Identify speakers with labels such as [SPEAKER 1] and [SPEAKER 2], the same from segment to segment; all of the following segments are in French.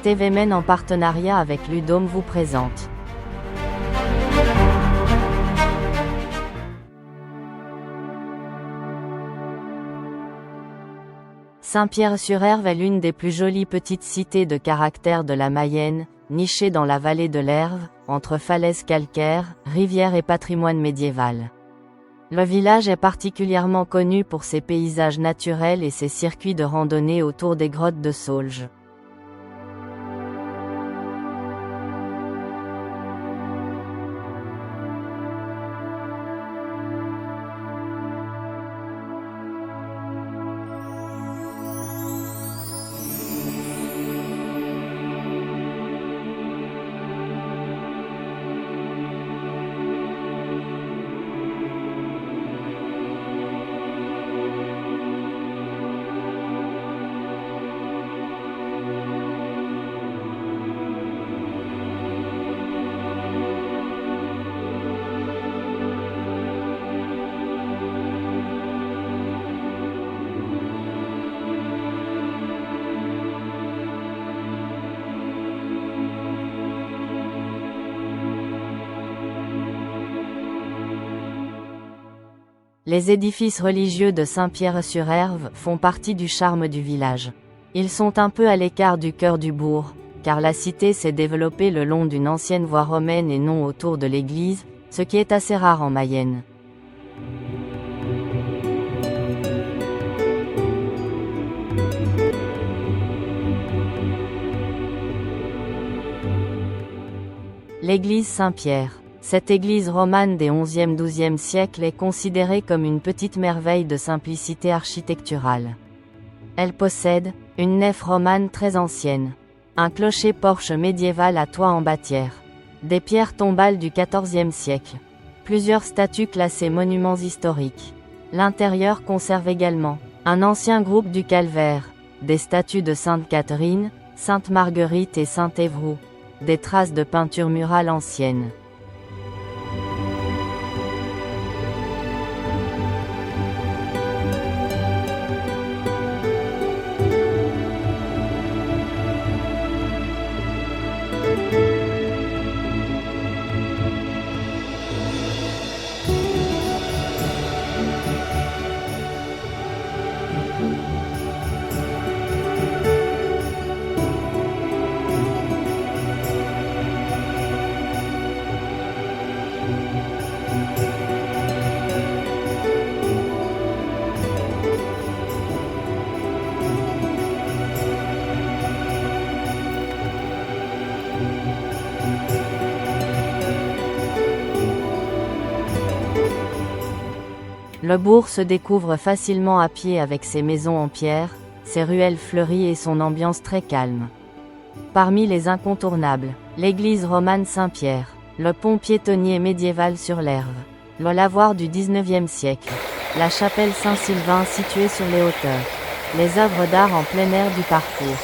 [SPEAKER 1] Cet événement en partenariat avec Ludome vous présente. Saint-Pierre-sur-Erve est l'une des plus jolies petites cités de caractère de la Mayenne, nichée dans la vallée de l'Erve, entre falaises calcaires, rivières et patrimoine médiéval. Le village est particulièrement connu pour ses paysages naturels et ses circuits de randonnée autour des grottes de Saulges. Les édifices religieux de Saint-Pierre-sur-Erve font partie du charme du village. Ils sont un peu à l'écart du cœur du bourg, car la cité s'est développée le long d'une ancienne voie romaine et non autour de l'église, ce qui est assez rare en Mayenne. L'église Saint-Pierre. Cette église romane des XIe-XIIe siècles est considérée comme une petite merveille de simplicité architecturale. Elle possède une nef romane très ancienne, un clocher-porche médiéval à toit en bâtière, des pierres tombales du XIVe siècle, plusieurs statues classées monuments historiques. L'intérieur conserve également un ancien groupe du Calvaire, des statues de Sainte Catherine, Sainte Marguerite et Saint Évroult, des traces de peinture murale ancienne. Le bourg se découvre facilement à pied avec ses maisons en pierre, ses ruelles fleuries et son ambiance très calme. Parmi les incontournables, l'église romane Saint-Pierre, le pont piétonnier médiéval sur l'Erve, le lavoir du XIXe siècle, la chapelle Saint-Sylvain située sur les hauteurs, les œuvres d'art en plein air du parcours.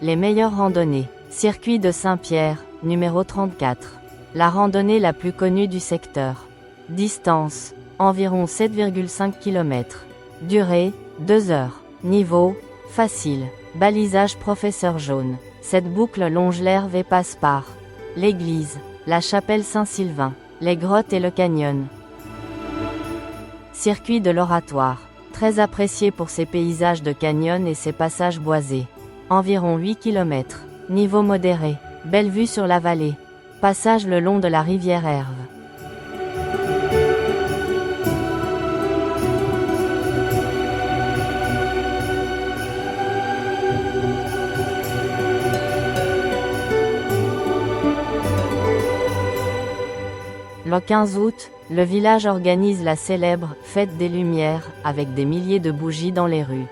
[SPEAKER 1] Les meilleures randonnées. Circuit de Saint-Pierre, numéro 34. La randonnée la plus connue du secteur. Distance, environ 7,5 km. Durée, 2 heures. Niveau, facile. Balisage Professeur Jaune. Cette boucle longe l'Erve et passe par l'église, la chapelle Saint-Sylvain, les grottes et le canyon. Circuit de l'Oratoire. Très apprécié pour ses paysages de canyon et ses passages boisés. Environ 8 km. Niveau modéré. Belle vue sur la vallée. Passage le long de la rivière Erve. Le 15 août, Le village organise la célèbre « Fête des Lumières » avec des milliers de bougies dans les rues.